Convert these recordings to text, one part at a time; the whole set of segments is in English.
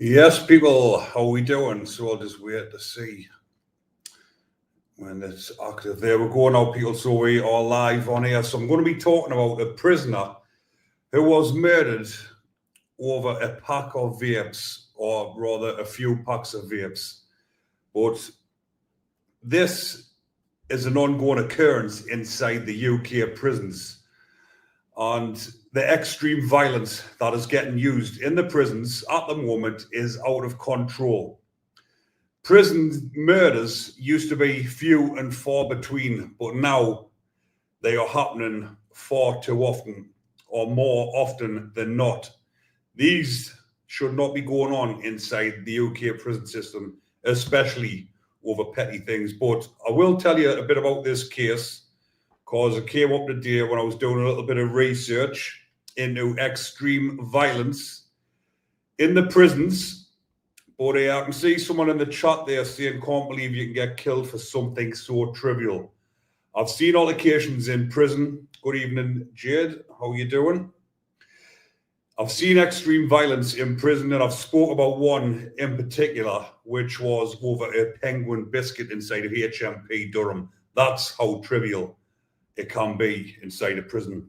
Yes, people, how we doing? So I'll just wait to see when it's active. There we go now, people. So we are live on here. So I'm going to be talking about a prisoner who was murdered over a pack of vapes, or rather a few packs of vapes. But this is an ongoing occurrence inside the UK prisons. And the extreme violence that is getting used in the prisons at the moment is out of control. Prison murders used to be few and far between, but now they are happening far too often, or more often than not. These should not be going on inside the UK prison system, especially over petty things. But I will tell you a bit about this case because it came up today when I was doing a little bit of research into extreme violence in the prisons. But I can see someone in the chat there saying, can't believe you can get killed for something so trivial. I've seen altercations in prison. Good evening, Jade. How are you doing? I've seen extreme violence in prison, and I've spoke about one in particular, which was over a penguin biscuit inside of HMP Durham. That's how trivial it can be inside a prison.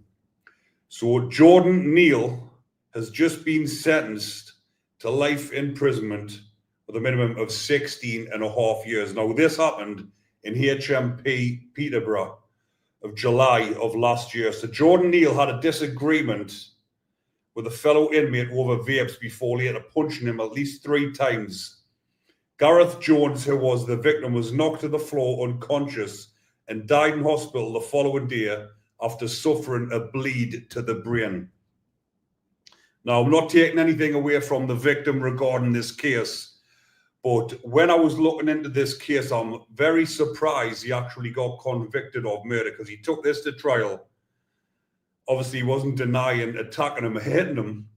So Jordan Neale has just been sentenced to life imprisonment with a minimum of 16 and a half years. Now, this happened in HMP Peterborough of July of last year. So Jordan Neale had a disagreement with a fellow inmate over vapes before later punching him at least 3 times. Gareth Jones, who was the victim, was knocked to the floor unconscious and died in hospital the following day after suffering a bleed to the brain. Now, I'm not taking anything away from the victim regarding this case, but when I was looking into this case, I'm very surprised he actually got convicted of murder, because he took this to trial. Obviously, he wasn't denying attacking him or hitting him.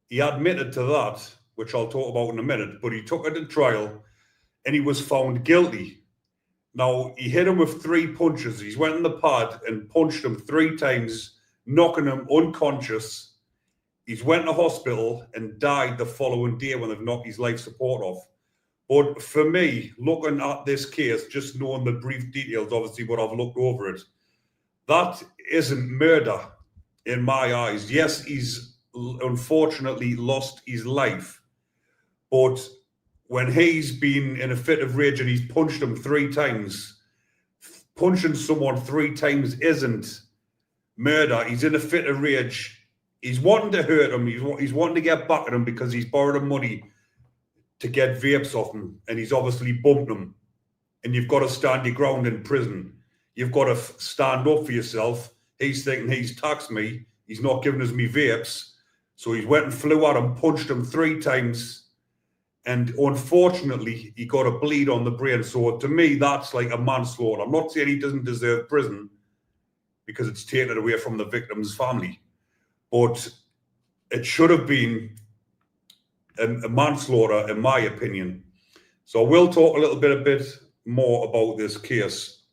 He admitted to that, which I'll talk about in a minute, but he took it to trial and he was found guilty. Now, he hit him with 3 punches. He went in the pad and punched him 3 times, knocking him unconscious. He's went to hospital and died the following day when they've knocked his life support off. But for me, looking at this case, just knowing the brief details, obviously, what I've looked over it, that isn't murder in my eyes. Yes, he's unfortunately lost his life, but when he's been in a fit of rage and he's punched him 3 times, punching someone 3 times isn't murder. He's in a fit of rage. He's wanting to hurt him. He's wanting to get back at him because he's borrowed him money to get vapes off him, and he's obviously bumped him. And you've got to stand your ground in prison. You've got to stand up for yourself. He's thinking he's taxed me. He's not giving us me vapes. So he went and flew at him, punched him 3 times. And unfortunately, he got a bleed on the brain. So to me, that's like a manslaughter. I'm not saying he doesn't deserve prison because it's taken away from the victim's family, but it should have been a manslaughter, in my opinion. So we'll talk a little bit more about this case.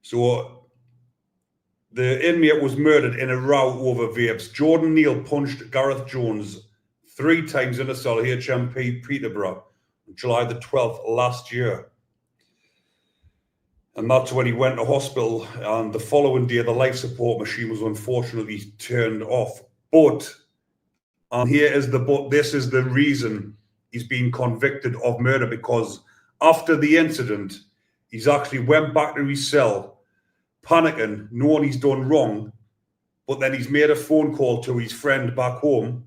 So the inmate was murdered in a row over vapes. Jordan Neale punched Gareth Jones 3 times in a cell, HMP Peterborough, on July the 12th last year. And that's when he went to hospital, and the following day, the life support machine was unfortunately turned off. But, and here is this is the reason he's been convicted of murder, because after the incident, he's actually went back to his cell, panicking, knowing he's done wrong, but then he's made a phone call to his friend back home,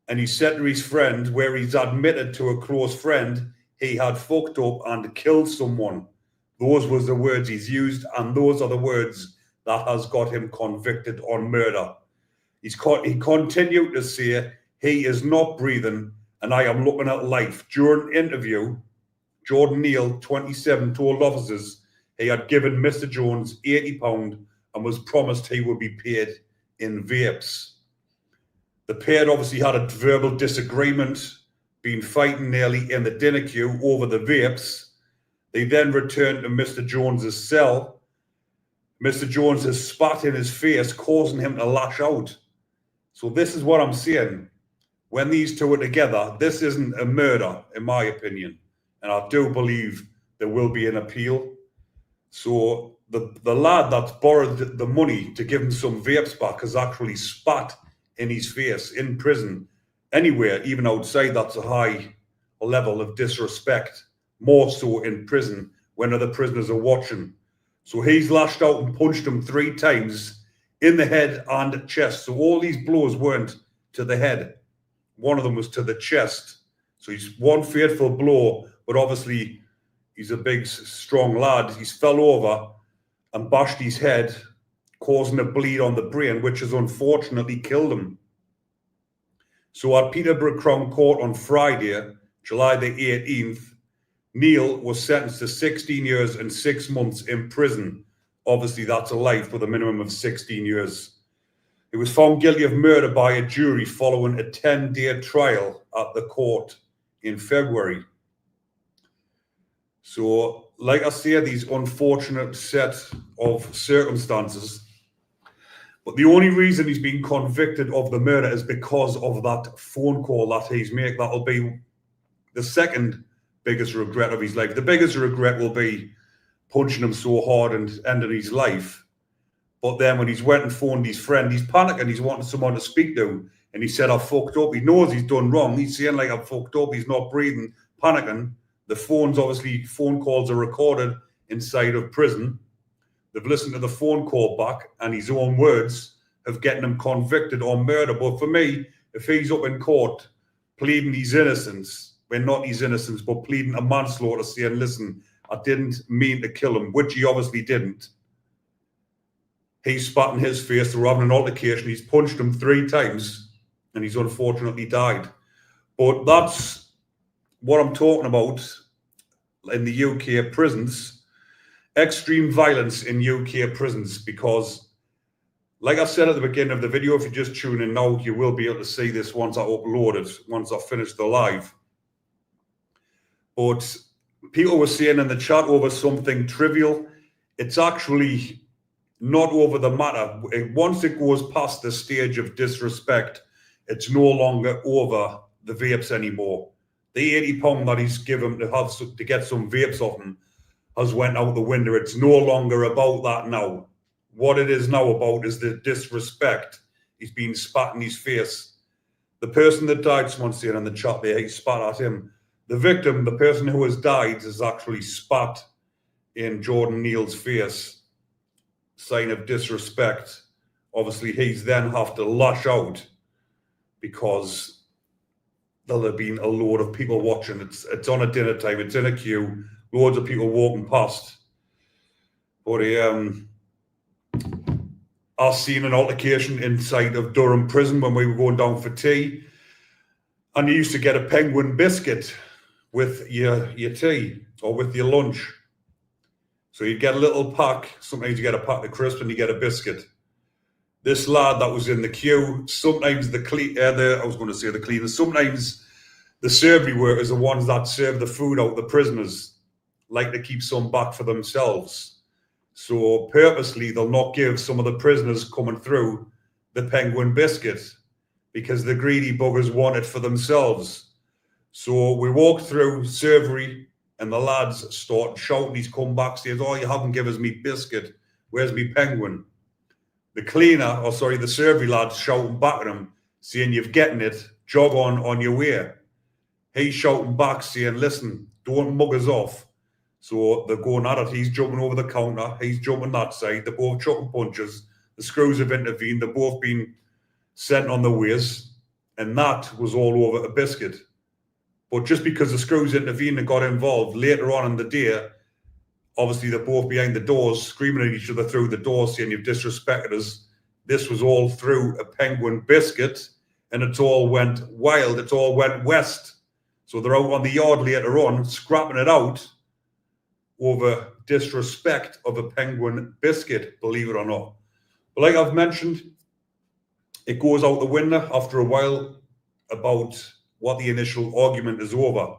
and he said to his friend, where he's admitted to a close friend, he had fucked up and killed someone. Those was the words he's used, and those are the words that has got him convicted on murder. He continued to say he is not breathing and I am looking at life. During interview, Jordan Neale, 27, told officers he had given Mr. Jones £80 and was promised he would be paid in vapes. The pair obviously had a verbal disagreement, been fighting nearly in the dinner queue over the vapes. They then returned to Mr. Jones's cell. Mr. Jones has spat in his face, causing him to lash out. So this is what I'm saying. when these two are together, this isn't a murder, in my opinion. And I do believe there will be an appeal. So the lad that's borrowed the money to give him some vapes back has actually spat in his face in prison. Anywhere, even outside, that's a high level of disrespect, more so in prison when other prisoners are watching. So he's lashed out and punched him 3 times in the head and chest. So all these blows weren't to the head. One of them was to the chest. So he's one fateful blow, but obviously he's a big, strong lad. He's fell over and bashed his head, causing a bleed on the brain, which has unfortunately killed him. So at Peterborough Crown Court on Friday, July the 18th, Neale was sentenced to 16 years and 6 months in prison. Obviously, that's a life with a minimum of 16 years. He was found guilty of murder by a jury following a 10-day trial at the court in February. So, like I say, these unfortunate set of circumstances. But the only reason he's been convicted of the murder is because of that phone call that he's made. That'll be the second biggest regret of his life. The biggest regret will be punching him so hard and ending his life. But then when he's went and phoned his friend, he's panicking. He's wanting someone to speak to. And he said, I fucked up. He knows he's done wrong. He's saying, like, I fucked up. He's not breathing, panicking. The phone calls are recorded inside of prison. They've listened to the phone call back, and his own words have getting him convicted on murder. But for me, if he's up in court pleading his innocence, well, not his innocence, but pleading a manslaughter, saying, listen, I didn't mean to kill him, which he obviously didn't. He's spat in his face. They were having an altercation. He's punched him 3 times, and he's unfortunately died. But that's what I'm talking about in the UK prisons. Extreme violence in UK prisons, because like I said at the beginning of the video, if you're just tuning in now, you will be able to see this once I upload it, once I finish the live. But people were saying in the chat over something trivial. It's actually not over the matter. Once it goes past the stage of disrespect, it's no longer over the vapes anymore. The £80 that he's given to get some vapes off him has went out the window. It's no longer about that now. What it is now about is the disrespect. He's been spat in his face. The person that died, someone saying in the chat there, he spat at him. The victim, the person who has died, has actually spat in Jordan Neale's face. Sign of disrespect. Obviously, he's then have to lash out because there'll have been a load of people watching. It's on a dinner time. It's in a queue. Loads of people walking past. But I've seen an altercation inside of Durham prison when we were going down for tea. And you used to get a penguin biscuit with your tea or with your lunch. So you'd get a little pack. Sometimes you get a pack of crisps and you get a biscuit. This lad that was in the queue, sometimes sometimes the servery workers, the ones that serve the food out the prisoners, like to keep some back for themselves. So purposely, they'll not give some of the prisoners coming through the penguin biscuit because the greedy buggers want it for themselves. So we walked through servery and the lads start shouting. He's come back, says, oh, you haven't given us me biscuit. Where's me penguin? The servery lad's shouting back at him, saying, you've getting it, jog on your way. He's shouting back, saying, listen, don't mug us off. So they're going at it. He's jumping over the counter. He's jumping that side. They're both chucking punches. The screws have intervened. They're both been sent on their ways. And that was all over a biscuit. But just because the screws intervened and got involved, later on in the day, obviously they're both behind the doors, screaming at each other through the doors, saying, you've disrespected us. This was all through a penguin biscuit. And it all went wild. It all went west. So they're out on the yard later on, scrapping it out over disrespect of a penguin biscuit, believe it or not. But like I've mentioned, it goes out the window after a while about what the initial argument is over.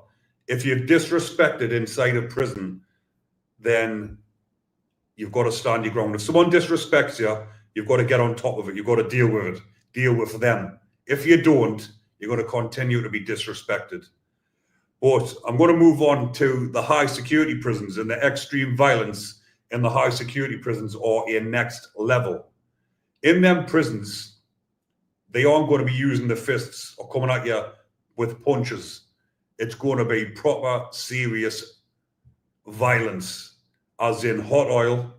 If you're disrespected inside of prison, then you've got to stand your ground. If someone disrespects you, you've got to get on top of it. You've got to deal with it. Deal with them. If you don't, you're going to continue to be disrespected. But I'm going to move on to the high security prisons, and the extreme violence in the high security prisons are a next level. In them prisons, they aren't going to be using the fists or coming at you with punches. It's going to be proper, serious violence, as in hot oil,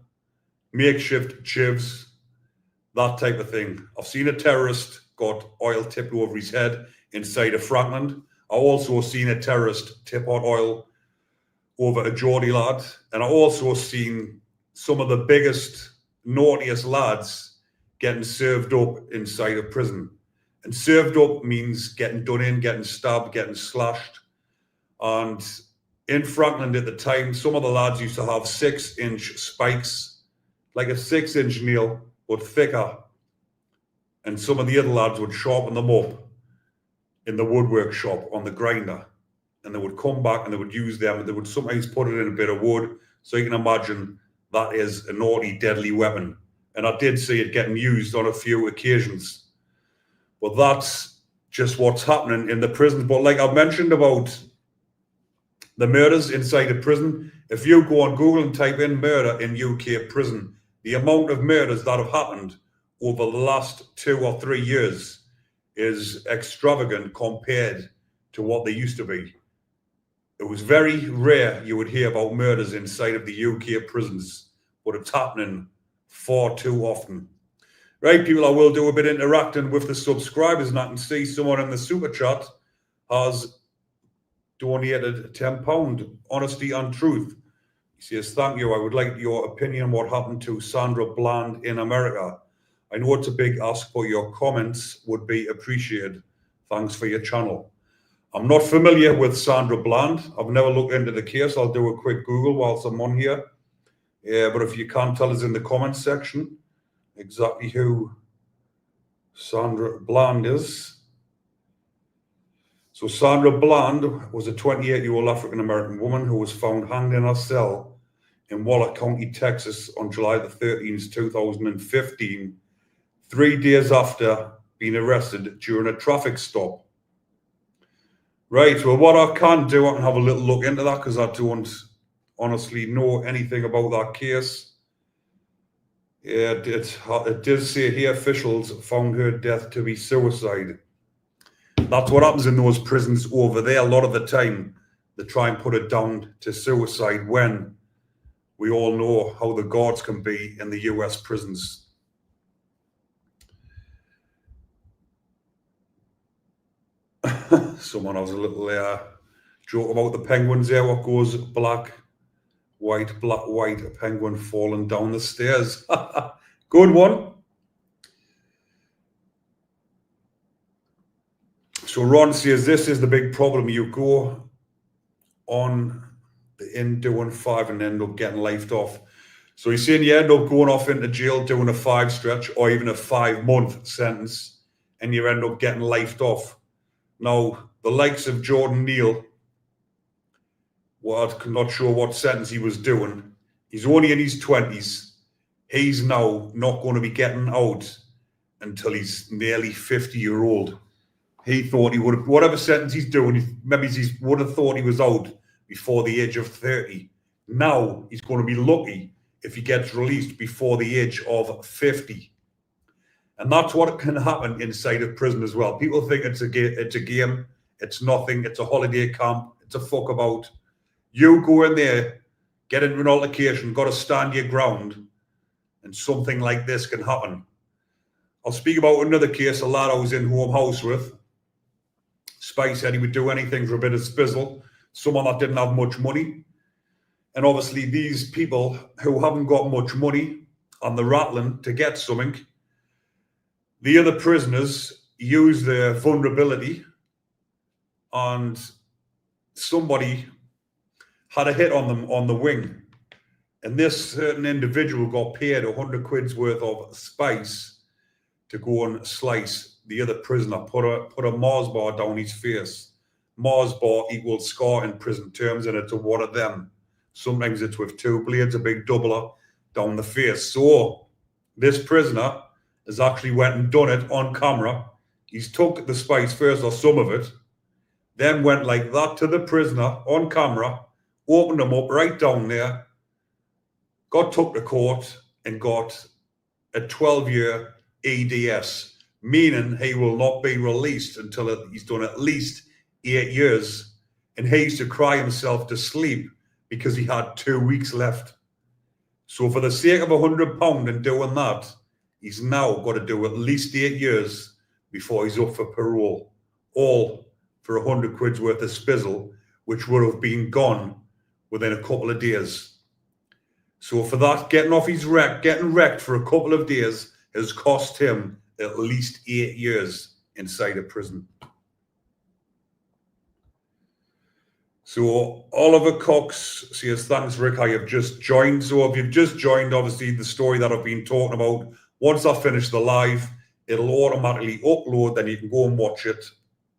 makeshift chivs, that type of thing. I've seen a terrorist got oil tipped over his head inside of Franklin. I also seen a terrorist tip hot oil over a Geordie lad. And I also seen some of the biggest, naughtiest lads getting served up inside of prison. And served up means getting done in, getting stabbed, getting slashed. And in Franklin at the time, some of the lads used to have 6-inch spikes, like a 6-inch nail, but thicker. And some of the other lads would sharpen them up in the woodwork shop on the grinder. And they would come back and they would use them, and they would sometimes put it in a bit of wood. So you can imagine that is a naughty, deadly weapon. And I did see it getting used on a few occasions. But that's just what's happening in the prisons. But like I mentioned about the murders inside a prison, if you go on Google and type in murder in UK prison, the amount of murders that have happened over the last 2 or 3 years is extravagant compared to what they used to be. It was very rare you would hear about murders inside of the UK prisons, but it's happening far too often. Right, people, I will do a bit interacting with the subscribers, and I can see someone in the super chat has donated £10. Honesty and truth. He says, thank you. I would like your opinion on what happened to Sandra Bland in America. I know it's a big ask, but your comments would be appreciated. Thanks for your channel. I'm not familiar with Sandra Bland. I've never looked into the case. I'll do a quick Google whilst I'm on here. But if you can tell us in the comments section exactly who Sandra Bland is. So Sandra Bland was a 28-year-old African-American woman who was found hanged in her cell in Waller County, Texas on July the 13th, 2015, 3 days after being arrested during a traffic stop. Right, well, what I can do, I can have a little look into that because I don't honestly know anything about that case. Yeah, it did say here officials found her death to be suicide. That's what happens in those prisons over there. A lot of the time, they try and put it down to suicide when we all know how the guards can be in the US prisons. Someone has a little joke about the penguins there. What goes black, white, a penguin falling down the stairs. Good one. So Ron says, this is the big problem. You go on in doing 5 and end up getting lifed off. So he's saying you end up going off into jail doing a 5 stretch or even a 5-month sentence, and you end up getting lifed off. Now, the likes of Jordan Neale, well, I'm not sure what sentence he was doing. He's only in his 20s. He's now not going to be getting out until he's nearly 50-year-old. He thought he would have, whatever sentence he's doing, maybe he would have thought he was out before the age of 30. Now he's going to be lucky if he gets released before the age of 50. And that's what can happen inside of prison as well. People think it's a game, it's nothing, it's a holiday camp, it's a fuck about. You go in there, get into an altercation, got to stand your ground, and something like this can happen. I'll speak about another case, a lad I was in home house with. Spice said he would do anything for a bit of spizzle, someone that didn't have much money. And obviously these people who haven't got much money and they're rattling to get something, the other prisoners use their vulnerability, and somebody had a hit on them on the wing. And this certain individual got paid 100 quid's worth of spice to go and slice the other prisoner, put a Mars bar down his face. Mars bar equals scar in prison terms, and it's a one of them. Sometimes it's with 2 blades, a big doubler down the face. So this prisoner has actually went and done it on camera. He's took the spice first, or some of it, then went like that to the prisoner on camera, opened him up right down there, got took to court and got a 12-year EDS, meaning he will not be released until he's done at least 8 years. And he used to cry himself to sleep because he had 2 weeks left. So for the sake of £100 and doing that, he's now got to do at least 8 years before he's up for parole, all for 100 quid's worth of spizzle, which would have been gone within a couple of days. So for that, getting wrecked for a couple of days has cost him at least 8 years inside a prison. So Oliver Cox says, thanks, Rick. I have just joined. So if you've just joined, obviously the story that I've been talking about, once I finish the live, it'll automatically upload, then you can go and watch it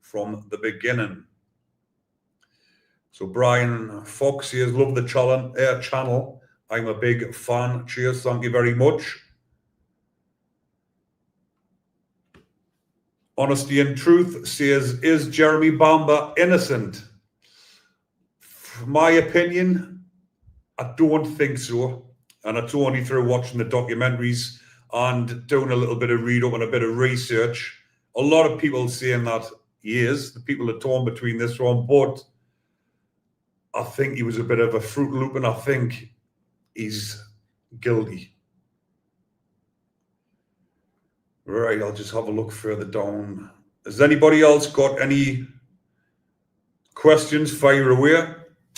from the beginning. So Brian Fox says, love the channel. I'm a big fan. Cheers. Thank you very much. Honesty and Truth says, is Jeremy Bamber innocent? My opinion, I don't think so. And it's only through watching the documentaries and doing a little bit of read up and a bit of research. A lot of people saying that he is. The people are torn between this one, but I think he was a bit of a Fruit Loop, and I think he's guilty. Right, I'll just have a look further down. Has anybody else got any questions? Fire away.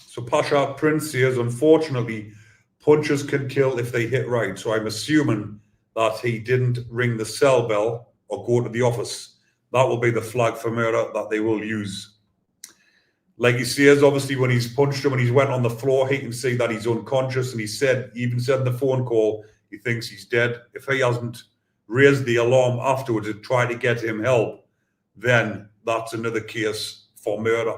So Pasha Prince says, unfortunately, punches can kill if they hit right. So I'm assuming that he didn't ring the cell bell or go to the office. That will be the flag for murder that they will use. Like he says, obviously, when he's punched him and he's went on the floor, he can see that he's unconscious. And he even said in the phone call, he thinks he's dead. If he hasn't raised the alarm afterwards and tried to get him help, then that's another case for murder.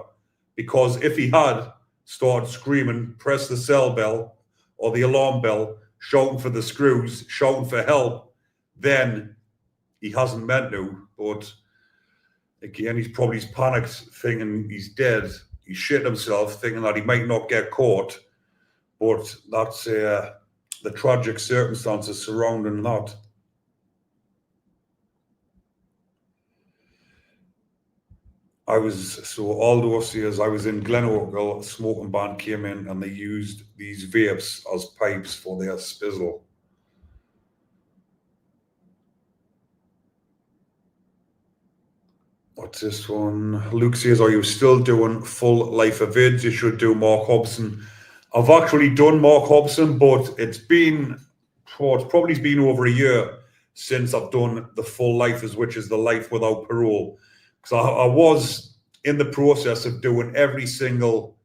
Because if he had started screaming, press the cell bell or the alarm bell, shouting for the screws, shouting for help, then he hasn't meant to. But again, he's probably panicked, thinking he's dead. He shit himself, thinking that he might not get caught. But that's the tragic circumstances surrounding that. Aldo says, I was in Glenorchy, a smoking ban came in and they used these vapes as pipes for their spizzle. What's this one? Luke says, are you still doing full life of vids? You should do Mark Hobson. I've actually done Mark Hobson, but it's probably been over a year since I've done the full lifers, which is the life without parole. Because I was in the process of doing every single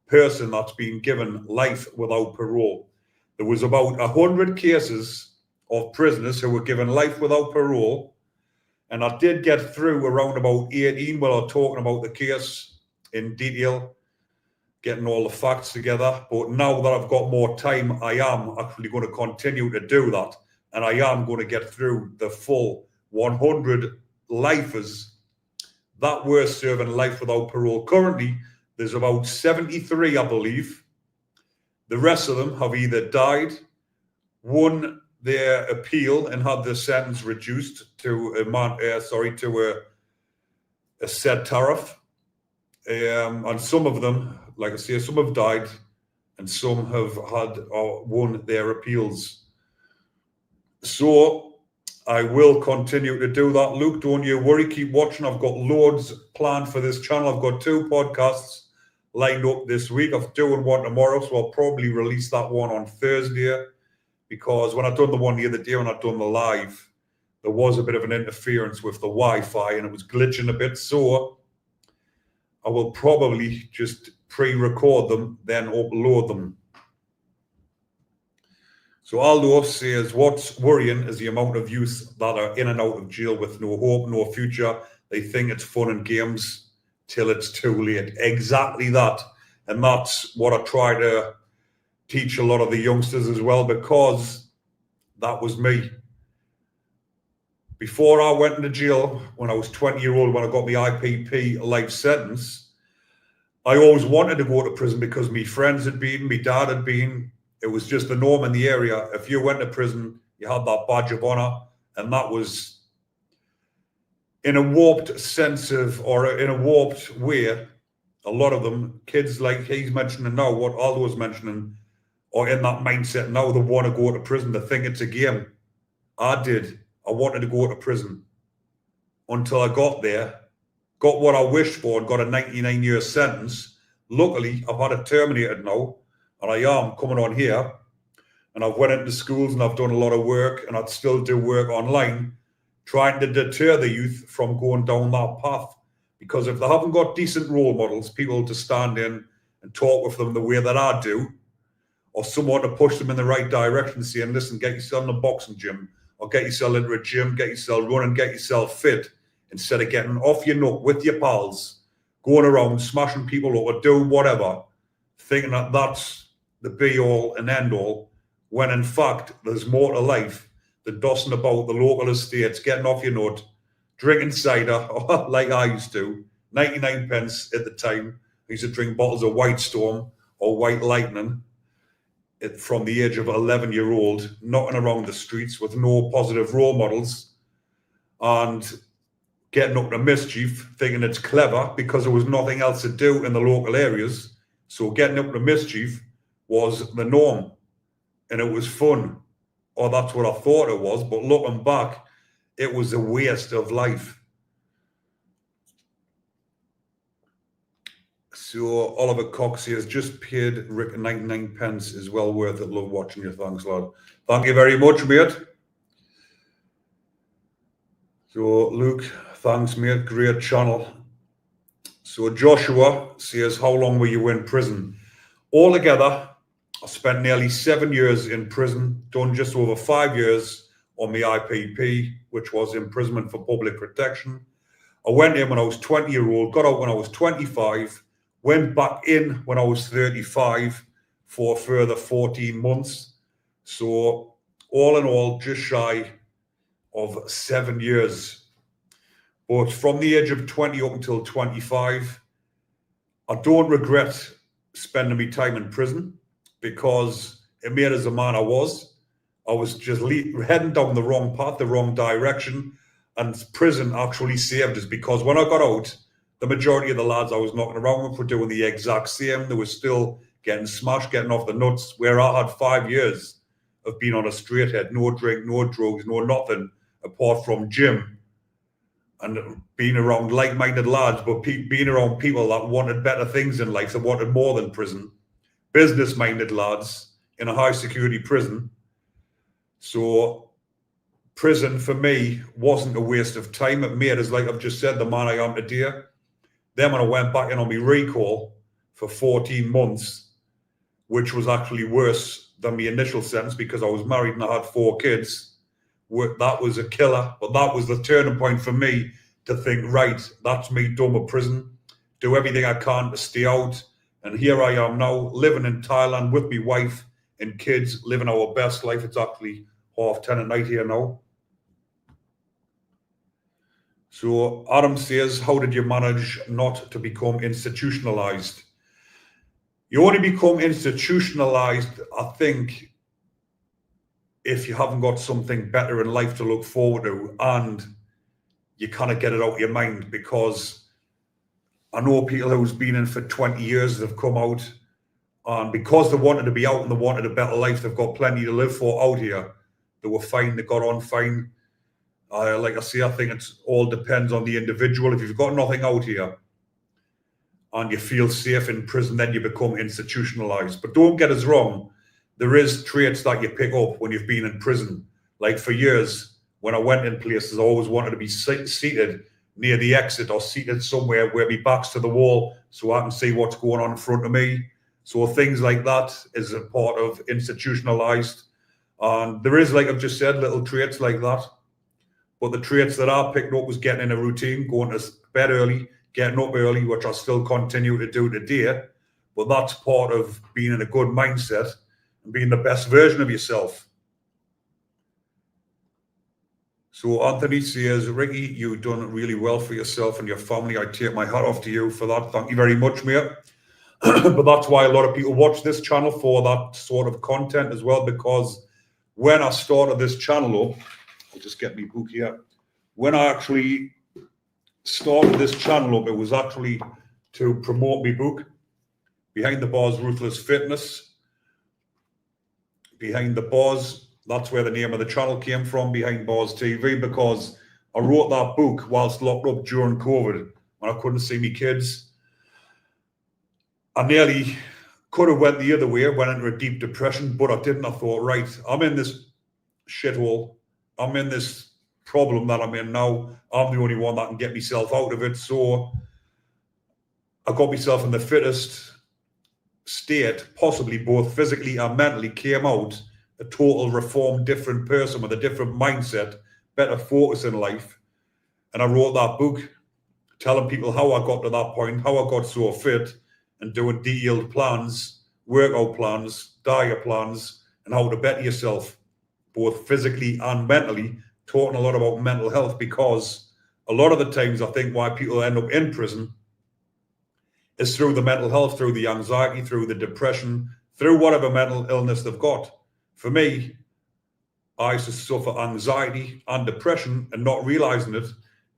person that's been given life without parole. There was about 100 cases of prisoners who were given life without parole. And I did get through around about 18 while I was talking about the case in detail, getting all the facts together. But now that I've got more time, I am actually going to continue to do that. And I am going to get through the full 100 lifers that were serving life without parole. Currently, there's about 73, I believe. The rest of them have either died, won their appeal and had their sentence reduced to a set tariff. And some of them, like I say, some have died and some have had or won their appeals. So I will continue to do that. Luke, don't you worry. Keep watching. I've got loads planned for this channel. I've got 2 podcasts lined up this week. I'm doing one tomorrow, so I'll probably release that one on Thursday. Because when I done the one the other day, when I done the live, there was a bit of an interference with the Wi-Fi and it was glitching a bit. So I will probably just pre-record them, then upload them. So Aldo says, what's worrying is the amount of youth that are in and out of jail with no hope, no future. They think it's fun and games till it's too late. Exactly that. And that's what I try to teach a lot of the youngsters as well, because that was me. Before I went into jail, when I was 20-year-old, when I got my IPP life sentence, I always wanted to go to prison because my friends had been, my dad had been. It was just the norm in the area. If you went to prison, you had that badge of honor, and that was in a warped sense of, or in a warped way. A lot of them, kids like he's mentioning now, what Aldo was mentioning, are in that mindset now. They want to go to prison. They think it's a game. I did. I wanted to go to prison until I got there, got what I wished for, and got a 99-year sentence. Luckily, I've had it terminated now, and I am coming on here. And I've went into schools and I've done a lot of work, and I'd still do work online, trying to deter the youth from going down that path. Because if they haven't got decent role models, people to stand in and talk with them the way that I do, or someone to push them in the right direction, saying, listen, get yourself in a boxing gym, or get yourself into a gym, get yourself running, get yourself fit, instead of getting off your nut with your pals, going around smashing people up or doing whatever, thinking that that's the be-all and end-all, when in fact there's more to life than dossing about the local estates, getting off your nut, drinking cider, like I used to, 99 pence at the time. I used to drink bottles of White Storm or White Lightning from the age of 11-year-old, knocking around the streets with no positive role models and getting up to mischief, thinking it's clever because there was nothing else to do in the local areas. So getting up to mischief was the norm, and it was fun, or that's what I thought it was. But looking back, it was a waste of life. So Oliver Cox has just paid Rick 99 pence. Is well worth it. Love watching you. Thanks, lad. Thank you very much, mate. So Luke, thanks, mate. Great channel. So Joshua says, how long were you in prison? Altogether, I spent nearly 7 years in prison, done just over 5 years on my IPP, which was imprisonment for public protection. I went in when I was 20-year-old, got out when I was 25, went back in when I was 35 for a further 14 months. So all in all, just shy of 7 years. But from the age of 20 up until 25, I don't regret spending my time in prison, because it made us the man I was. I was just heading down the wrong path, the wrong direction, and prison actually saved us, because when I got out, the majority of the lads I was knocking around with were doing the exact same. They were still getting smashed, getting off the nuts, where I had 5 years of being on a straight head, no drink, no drugs, no nothing, apart from gym and being around like-minded lads, but being around people that wanted better things in life, that wanted more than prison, business-minded lads in a high-security prison. So prison for me wasn't a waste of time. It made us, like I've just said, the man I am today. Then when I went back in on my recall for 14 months, which was actually worse than my initial sentence because I was married and I had 4 kids, that was a killer. But that was the turning point for me to think, right, that's me done with prison, do everything I can to stay out. And here I am now, living in Thailand with my wife and kids, living our best life. It's actually 10:30 at night here now. So Adam says, how did you manage not to become institutionalized? You only become institutionalized, I think, if you haven't got something better in life to look forward to, and you kind of get it out of your mind. Because I know people who's been in for 20 years, they've come out, and because they wanted to be out and they wanted a better life, they've got plenty to live for out here. They were fine, they got on fine. Like I say, I think it all depends on the individual. If you've got nothing out here and you feel safe in prison, then you become institutionalized. But don't get us wrong, there is traits that you pick up when you've been in prison. Like for years, when I went in places, I always wanted to be seated near the exit or seated somewhere where my back's to the wall so I can see what's going on in front of me. So things like that is a part of institutionalized. And there is, like I've just said, little traits like that. But the traits that I picked up was getting in a routine, going to bed early, getting up early, which I still continue to do today. But that's part of being in a good mindset and being the best version of yourself. So Anthony says, Ricky, you've done really well for yourself and your family. I take my hat off to you for that. Thank you very much, mate. But that's why a lot of people watch this channel, for that sort of content as well, because when I started this channel up, I'll just get my book here. When I actually started this channel up, it was actually to promote my book, Behind the Bars Ruthless Fitness. Behind the Bars, that's where the name of the channel came from, Behind Bars TV, because I wrote that book whilst locked up during COVID when I couldn't see my kids. I nearly could have went the other way, went into a deep depression, but I didn't. I thought, right, I'm in this shithole. I'm in this problem that I'm in now. I'm the only one that can get myself out of it. So I got myself in the fittest state, possibly both physically and mentally, came out a total reformed, different person with a different mindset, better focus in life. And I wrote that book telling people how I got to that point, how I got so fit, and doing detailed plans, workout plans, diet plans, and how to better yourself, both physically and mentally, talking a lot about mental health, because a lot of the times I think why people end up in prison is through the mental health, through the anxiety, through the depression, through whatever mental illness they've got. For me, I used to suffer anxiety and depression and not realizing it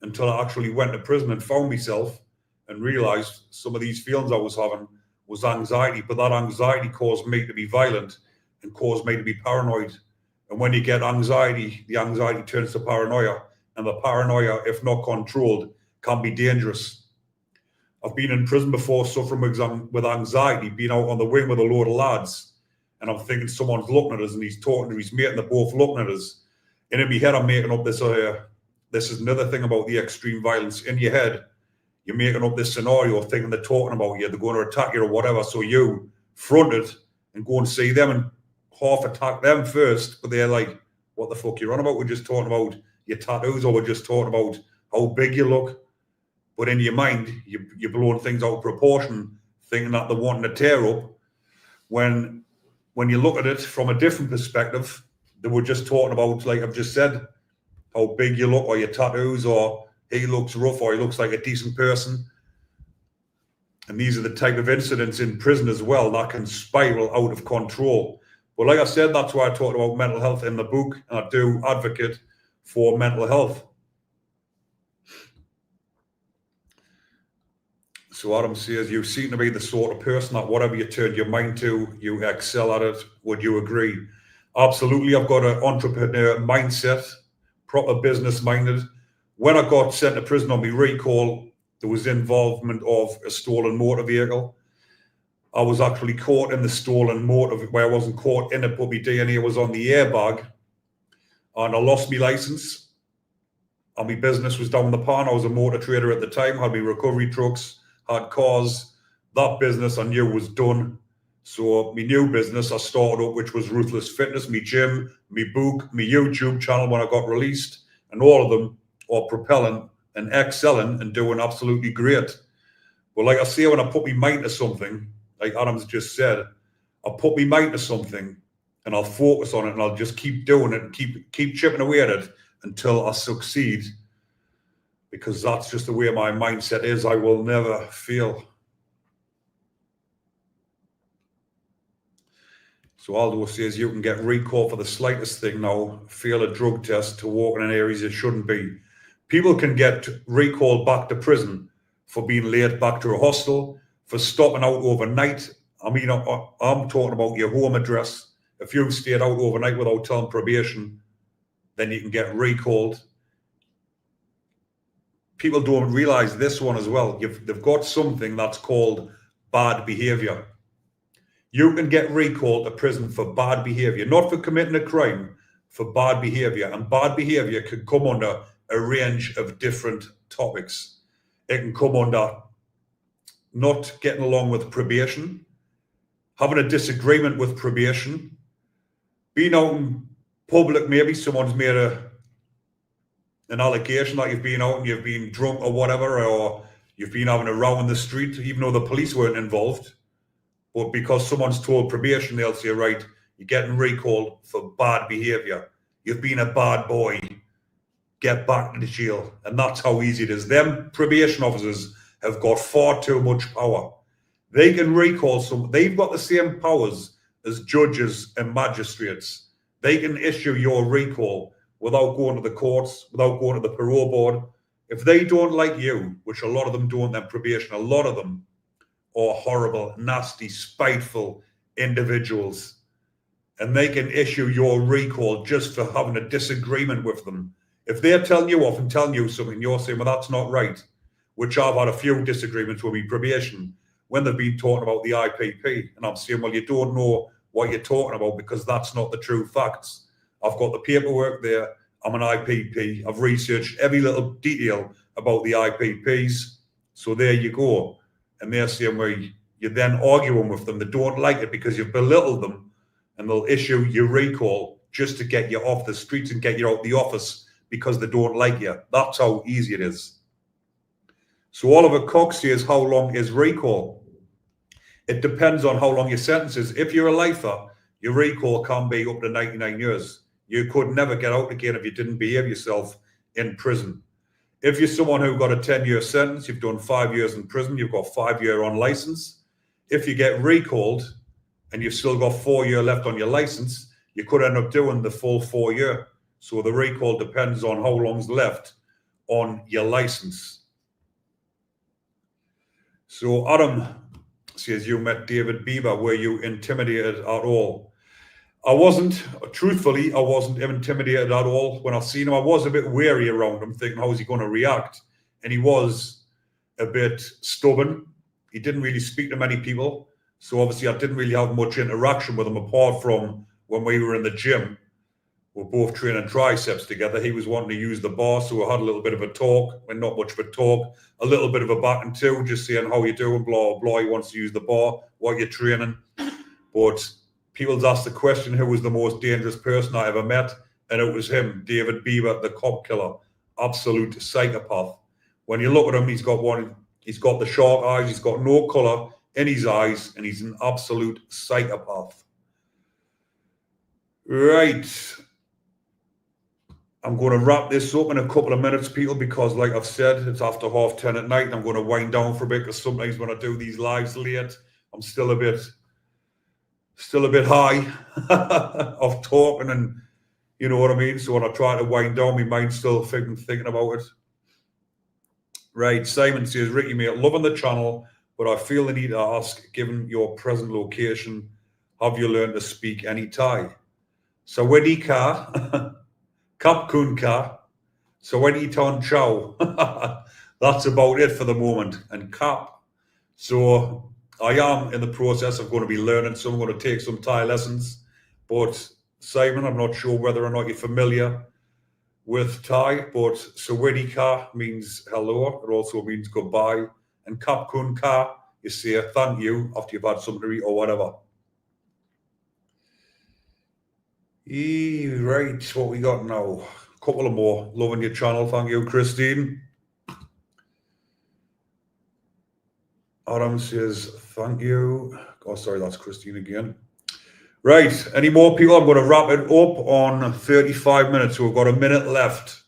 until I actually went to prison and found myself and realized some of these feelings I was having was anxiety, but that anxiety caused me to be violent and caused me to be paranoid. And when you get anxiety, the anxiety turns to paranoia, and the paranoia, if not controlled, can be dangerous. I've been in prison before suffering with anxiety, being out on the wing with a load of lads, and I'm thinking someone's looking at us and he's talking to his mate and they're both looking at us. And in my head, I'm making up this, this is another thing about the extreme violence. In your head, you're making up this scenario, thinking they're talking about you, they're going to attack you or whatever. So you front it and go and see them and half attack them first. But they're like, what the fuck you on about? We're just talking about your tattoos, or we're just talking about how big you look. But in your mind, you're blowing things out of proportion, thinking that they're wanting to tear up. When you look at it from a different perspective, they were just talking about, like I've just said, how big you look, or your tattoos, or he looks rough, or he looks like a decent person. And these are the type of incidents in prison as well that can spiral out of control. But like I said, that's why I talked about mental health in the book, and I do advocate for mental health. So Adam says, you seem to be the sort of person that whatever you turn your mind to, you excel at it. Would you agree? Absolutely. I've got an entrepreneur mindset, proper business minded. When I got sent to prison on my recall, there was involvement of a stolen motor vehicle. I was actually caught in the stolen motor, where I wasn't caught in it, but my DNA was on the airbag, and I lost my license. And my business was down the pan. I was a motor trader at the time, had my recovery trucks, had cars. That business I knew was done. So my new business I started up, which was Ruthless Fitness, my gym, my book, my YouTube channel when I got released, and all of them are propelling and excelling and doing absolutely great. But like I say, when I put my mind to something, like Adam's just said, I'll put my mind to something and I'll focus on it, and I'll just keep doing it and keep chipping away at it until I succeed, because that's just the way my mindset is. I will never fail. So Aldo says you can get recall for the slightest thing now, fail a drug test to walk in areas it shouldn't be. People can get recalled back to prison for being late back to a hostel, for stopping out overnight. I mean, I'm talking about your home address. If you've stayed out overnight without telling probation, then you can get recalled. People don't realize this one as well. They've got something that's called bad behavior. You can get recalled to prison for bad behavior, not for committing a crime, for bad behavior. And bad behavior can come under a range of different topics. It can come under not getting along with probation, having a disagreement with probation, being out in public, maybe someone's made an allegation that you've been out and you've been drunk or whatever, or you've been having a row in the street, even though the police weren't involved. But because someone's told probation, they'll say, right, you're getting recalled for bad behavior. You've been a bad boy. get back into jail. And that's how easy it is. Them probation officers have got far too much power. They can recall they've got the same powers as judges and magistrates. They can issue your recall without going to the courts, without going to the parole board. If they don't like you, which a lot of them don't, then probation, a lot of them are horrible, nasty, spiteful individuals. And they can issue your recall just for having a disagreement with them. If they're telling you off and telling you something, you're saying, well, that's not right, which I've had a few disagreements with me probation when they've been talking about the IPP. And I'm saying, well, you don't know what you're talking about because that's not the true facts. I've got the paperwork there. I'm an IPP. I've researched every little detail about the IPPs. So there you go. And they're saying, well, you're then arguing with them. They don't like it because you've belittled them, and they'll issue your recall just to get you off the streets and get you out the office because they don't like you. That's how easy it is. So Oliver Cox says, how long is recall? It depends on how long your sentence is. If you're a lifer, your recall can be up to 99 years. You could never get out again if you didn't behave yourself in prison. If you're someone who got a 10-year sentence, you've done 5 years in prison, you've got 5 year on license. If you get recalled and you've still got 4 year left on your license, you could end up doing the full 4 year. So the recall depends on how long's left on your license. So Adam says, you met David Bieber. Were you intimidated at all? I wasn't. Truthfully, I wasn't intimidated at all. When I seen him, I was a bit wary around him, thinking, how's he going to react? And he was a bit stubborn. He didn't really speak to many people. So obviously, I didn't really have much interaction with him apart from when we were in the gym. We're both training triceps together. He was wanting to use the bar, so we had a little bit of a talk, and not much of a talk, a little bit of a back and two, just saying how you doing, blah, blah. He wants to use the bar, what you're training. But people's asked the question, who was the most dangerous person I ever met? And it was him, David Bieber, the cop killer, absolute psychopath. When you look at him, he's got the shark eyes, he's got no color in his eyes, and he's an absolute psychopath. Right. I'm going to wrap this up in a couple of minutes, people, because like I've said, it's after 10:30 at night, and I'm going to wind down for a bit because sometimes when I do these lives late, I'm still a bit high of talking, and you know what I mean. So when I try to wind down, my mind's still thinking about it. Right, Simon says, Ricky, mate, loving the channel, but I feel the need to ask, given your present location, have you learned to speak any Thai? Sawadee ka. Kap kun ka, Sawadee ton chow. That's about it for the moment. And Kap. So I am in the process of going to be learning, so I'm going to take some Thai lessons. But Simon, I'm not sure whether or not you're familiar with Thai, but Sawadee ka means hello. It also means goodbye. And Kap kun ka, you say thank you after you've had something to eat or whatever. Right, what we got now? A couple of more. Loving your channel. Thank you, Christine. Adam says, thank you. Oh, sorry, that's Christine again. Right, any more people? I'm going to wrap it up on 35 minutes. So we've got a minute left.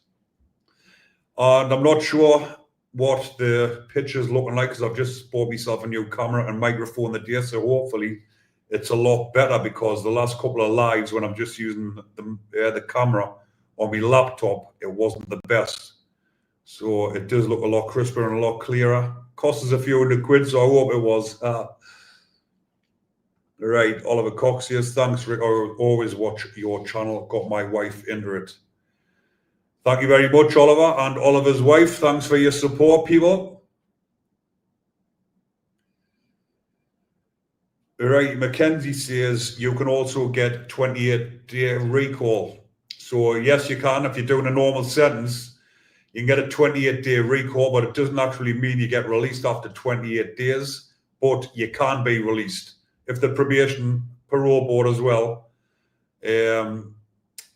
And I'm not sure what the picture's looking like because I've just bought myself a new camera and microphone the day. So hopefully it's a lot better because the last couple of lives when I'm just using the camera on my laptop, it wasn't the best. So it does look a lot crisper and a lot clearer. Cost us a few £100, so I hope it was. Right, Oliver Cox says, thanks, Rick. I always watch your channel. Got my wife into it. Thank you very much, Oliver, and Oliver's wife. Thanks for your support, people. Right, Mackenzie says you can also get 28-day recall. So yes, you can. If you're doing a normal sentence, you can get a 28-day recall, but it doesn't actually mean you get released after 28 days, but you can be released. If the probation parole board as well, you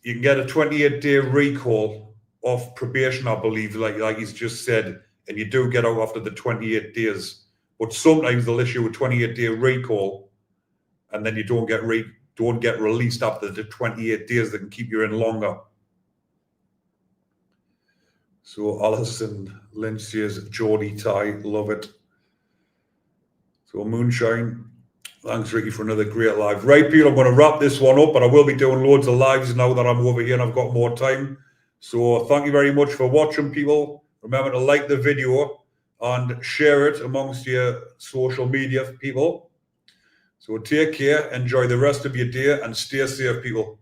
can get a 28-day recall of probation, I believe, like he's just said, and you do get out after the 28 days. But sometimes they'll issue a 28-day recall, and then you don't get released after the 28 days. They can keep you in longer. So Alison Lynch says, Geordie Ty, love it. So Moonshine, thanks Ricky for another great live. Right, people, I'm going to wrap this one up, but I will be doing loads of lives now that I'm over here and I've got more time. So thank you very much for watching, people. Remember to like the video and share it amongst your social media people. So take care, enjoy the rest of your day, and stay safe, people.